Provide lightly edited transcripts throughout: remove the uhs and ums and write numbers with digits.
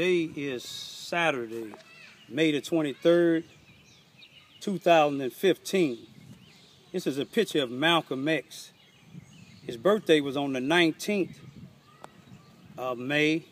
Today is Saturday, May the 23rd, 2015. This is a picture of Malcolm X. His birthday was on the 19th of May,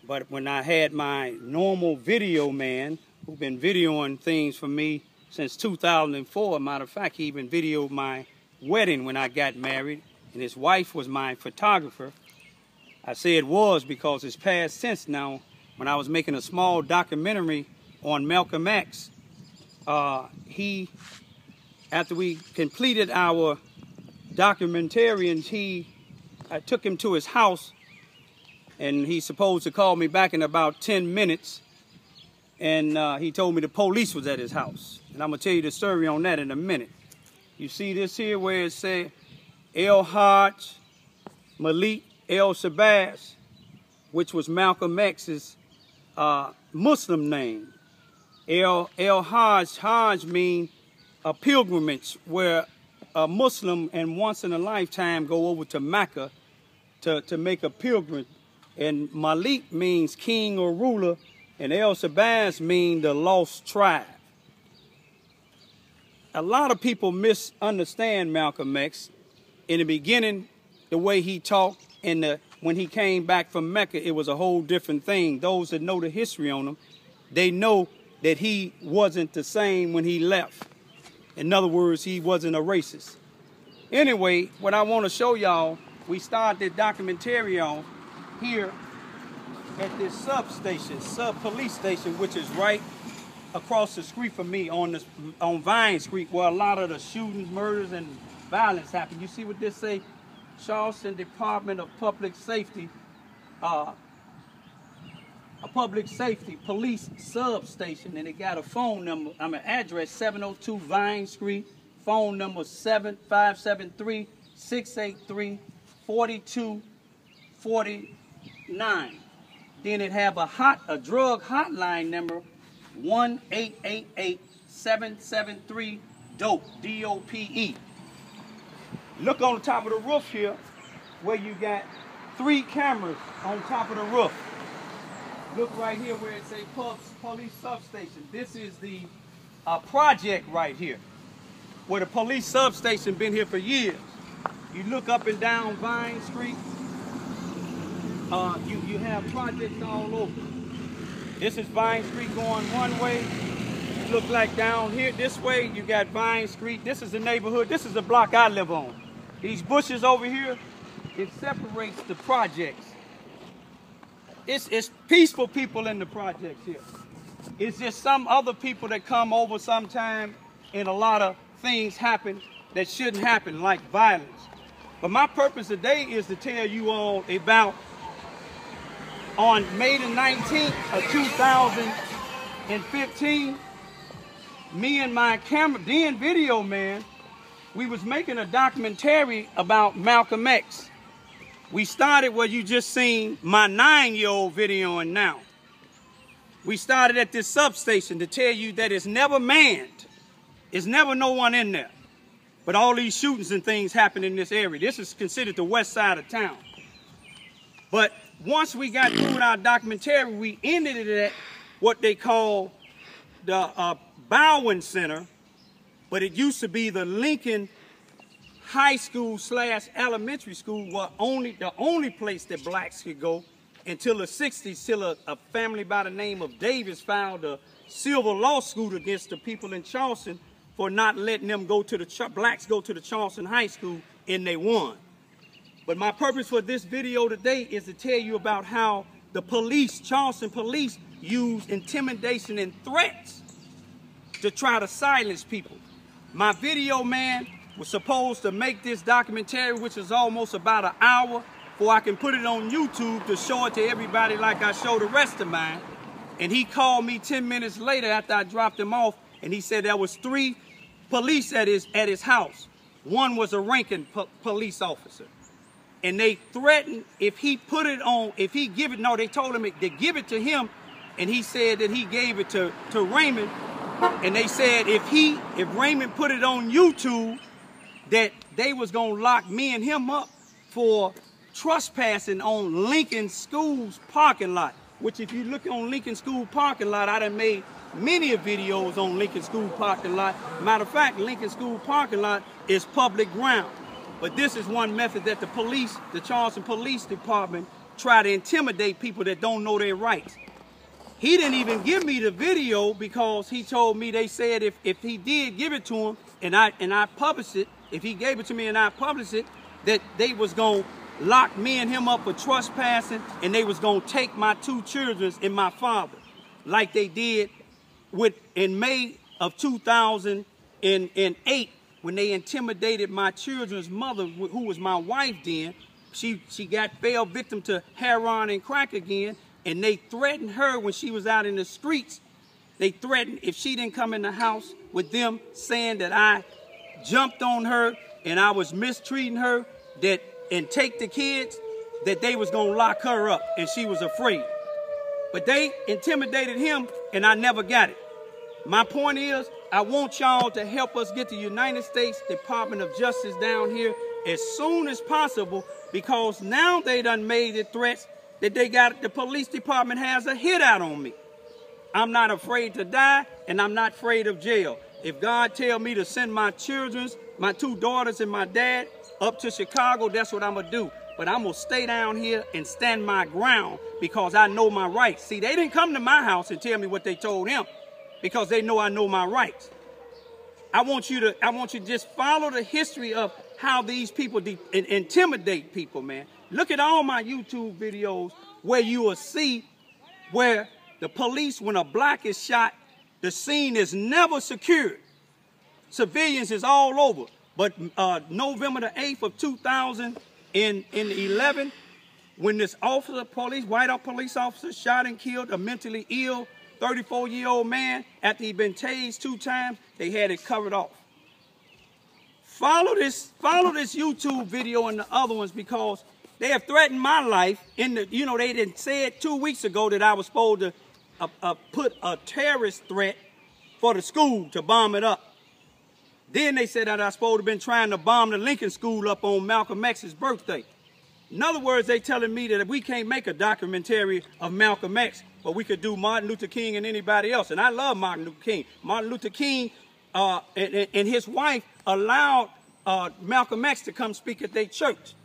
but when I had my normal video man, who's been videoing things for me since 2004, matter of fact, he even videoed my wedding when I got married, and his wife was my photographer. I say it was because it's past tense now. When I was making a small documentary on Malcolm X, after we completed our documentarians, I took him to his house, and he's supposed to call me back in about 10 minutes, and he told me the police was at his house. And I'm going to tell you the story on that in a minute. You see this here where it says El Hajj Malik El Shabazz, which was Malcolm X's Muslim name. El Hajj mean a pilgrimage where a Muslim and once in a lifetime go over to Mecca to make a pilgrimage. And Malik means king or ruler, and El Shabazz mean the lost tribe. A lot of people misunderstand Malcolm X. In the beginning, the way he talked, and when he came back from Mecca, it was a whole different thing. Those that know the history on him, they know that he wasn't the same when he left. In other words, he wasn't a racist. Anyway, what I want to show y'all, we started the documentary on here at this sub-police station, which is right across the street from me on Vine Street, where a lot of the shootings, murders, and violence happen. You see what this say? Charleston Department of Public Safety, a public safety police substation, and it got a phone number, address 702 Vine Street, phone number 573-683-4249. Then it have a drug hotline number 1-888-773-DOPE, D-O-P-E. Look on the top of the roof here, where you got 3 cameras on top of the roof. Look right here where it says police substation. This is the project right here, where the police substation been here for years. You look up and down Vine Street, you have projects all over. This is Vine Street going one way. Look like down here this way, you got Vine Street. This is the neighborhood. This is the block I live on. These bushes over here, it separates the projects. It's peaceful people in the projects here. It's just some other people that come over sometime, and a lot of things happen that shouldn't happen, like violence. But my purpose today is to tell you all about on May the 19th of 2015, me and my video man, we was making a documentary about Malcolm X. We started where you just seen my 9-year-old videoing now. We started at this substation to tell you that it's never manned. It's never no one in there. But all these shootings and things happen in this area. This is considered the west side of town. But once we got through with our documentary, we ended it at what they call the Bowen Center, but it used to be the Lincoln High School / elementary school, the only place that blacks could go until the 60s, till a family by the name of Davis filed a civil lawsuit against the people in Charleston for not letting them blacks go to the Charleston High School, and they won. But my purpose for this video today is to tell you about how the police, Charleston police, use intimidation and threats to try to silence people. My video man was supposed to make this documentary, which is almost about an hour, before I can put it on YouTube to show it to everybody like I show the rest of mine. And he called me 10 minutes later after I dropped him off, and he said there was 3 police at his house. One was a ranking police officer. And they threatened if he put it on, if he give it, no, they told him to give it to him, and he said that he gave it to Raymond. And they said if Raymond put it on YouTube, that they was gonna lock me and him up for trespassing on Lincoln School's parking lot. which if you look on Lincoln School parking lot, I done made many videos on Lincoln School parking lot. Matter of fact, Lincoln School parking lot is public ground. But this is one method that the police, the Charleston Police Department, try to intimidate people that don't know their rights. He didn't even give me the video because he told me, they said if he did give it to him and I published it, if he gave it to me and I published it, that they was gonna lock me and him up for trespassing, and they was gonna take my 2 children and my father, like they did in May of 2008 when they intimidated my children's mother, who was my wife then. She fell victim to heroin and crack again, and they threatened her when she was out in the streets. They threatened if she didn't come in the house with them, saying that I jumped on her and I was mistreating her, and take the kids, that they was gonna lock her up, and she was afraid. But they intimidated him, and I never got it. My point is, I want y'all to help us get the United States Department of Justice down here as soon as possible, because now they done made the threats that the police department has a hit out on me. I'm not afraid to die, and I'm not afraid of jail. If God tell me to send my children, my 2 daughters and my dad up to Chicago, that's what I'm gonna do. But I'm gonna stay down here and stand my ground because I know my rights. See, they didn't come to my house and tell me what they told him because they know I know my rights. I want you to just follow the history of how these people intimidate people, man. Look at all my YouTube videos where you will see where the police, when a black is shot, the scene is never secured. Civilians is all over. But November the 8th of 2011, when this white police officer shot and killed a mentally ill 34-year-old man after he'd been tased 2 times, they had it covered off. Follow this YouTube video and the other ones, because they have threatened my life. They didn't say it 2 weeks ago that I was supposed to put a terrorist threat for the school to bomb it up. Then they said that I was supposed to have been trying to bomb the Lincoln School up on Malcolm X's birthday. In other words, they telling me that we can't make a documentary of Malcolm X, but we could do Martin Luther King and anybody else. And I love Martin Luther King. Martin Luther King and his wife allowed Malcolm X to come speak at their church.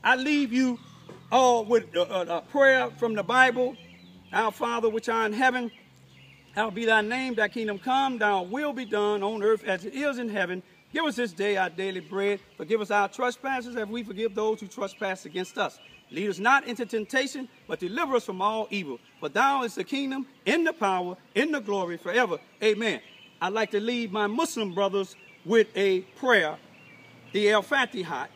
I leave you all with a prayer from the Bible. Our Father which art in heaven, hallowed be thy name, thy kingdom come, thy will be done on earth as it is in heaven. Give us this day our daily bread. Forgive us our trespasses as we forgive those who trespass against us. Lead us not into temptation, but deliver us from all evil. For thou is the kingdom, and the power, and the glory forever. Amen. I'd like to leave my Muslim brothers with a prayer, the El-Fatiha.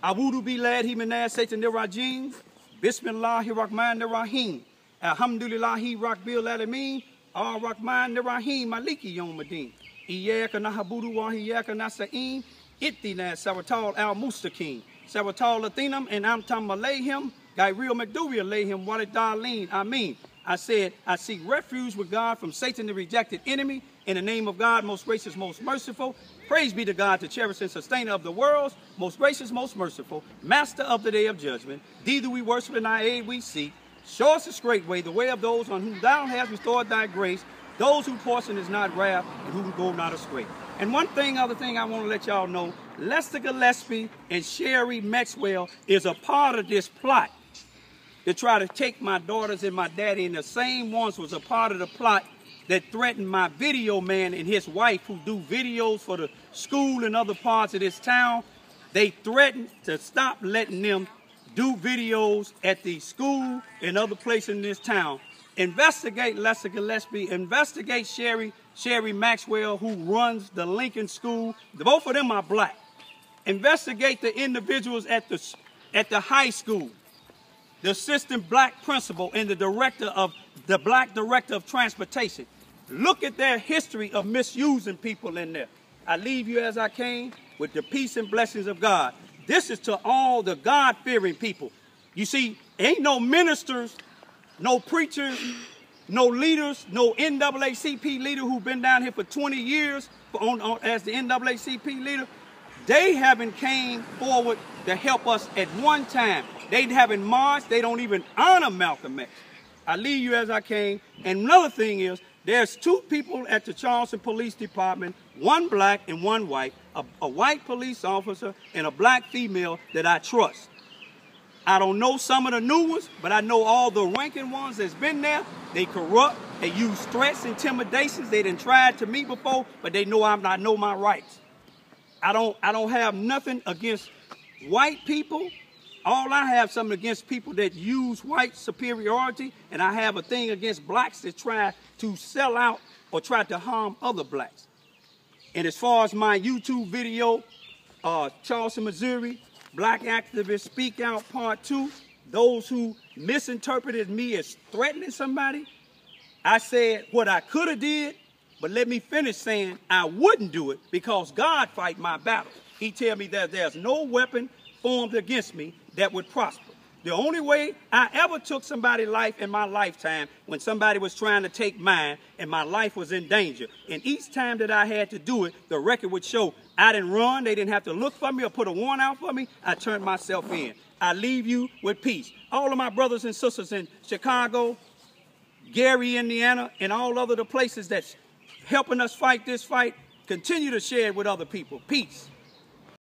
Awudu bilad himanah Satan nirajim. Bismillahirrahmanirrahim. Alhamdulillahi Rabbil Alameen. Ar-Rahman Ar-Rahim Maliki Yawmiddin. Iyyaka na'budu wa iyyaka nasta'in. Ihdina siratal al-mustaqim. Siratal Ladhinam and Amtam Alayhim. Gairil Magdubi Alayhim Walid-Darleen. Amen. I said, I seek refuge with God from Satan, the rejected enemy. In the name of God, most gracious, most merciful. Praise be to God, the cherisher and sustainer of the worlds. Most gracious, most merciful. Master of the day of judgment. Thee do we worship and thy aid we seek. Show us the straight way, the way of those on whom thou hast restored thy grace, those whose portion is not wrath, and who go not astray. And other thing I want to let y'all know, Lester Gillespie and Sherry Maxwell is a part of this plot to try to take my daughters and my daddy, and the same ones was a part of the plot that threatened my video man and his wife, who do videos for the school and other parts of this town. They threatened to stop letting them do videos at the school and other places in this town. Investigate Lester Gillespie, investigate Sherry Maxwell, who runs the Lincoln School. Both of them are black. Investigate the individuals at the high school, the assistant black principal and the black director of transportation. Look at their history of misusing people in there. I leave you as I came, with the peace and blessings of God. This is to all the God-fearing people. You see, ain't no ministers, no preachers, no leaders, no NAACP leader who's been down here for 20 years as the NAACP leader. They haven't came forward to help us at one time. They haven't marched. They don't even honor Malcolm X. I leave you as I came. And another thing is, there's 2 people at the Charleston Police Department, one black and one white, a white police officer and a black female that I trust. I don't know some of the new ones, but I know all the ranking ones that's been there. They corrupt, they use threats, intimidations. They done tried to me before, but they know I know my rights. I don't have nothing against white people. All I have something against people that use white superiority, and I have a thing against blacks that try to sell out or try to harm other blacks. And as far as my YouTube video, Charleston, Missouri, Black Activists Speak Out Part 2, those who misinterpreted me as threatening somebody, I said what I could have did, but let me finish saying I wouldn't do it because God fight my battles. He tell me that there's no weapon formed against me that would prosper. The only way I ever took somebody's life in my lifetime when somebody was trying to take mine and my life was in danger. And each time that I had to do it, the record would show I didn't run, they didn't have to look for me or put a warrant out for me. I turned myself in. I leave you with peace. All of my brothers and sisters in Chicago, Gary, Indiana, and all other the places that's helping us fight this fight, continue to share it with other people. Peace.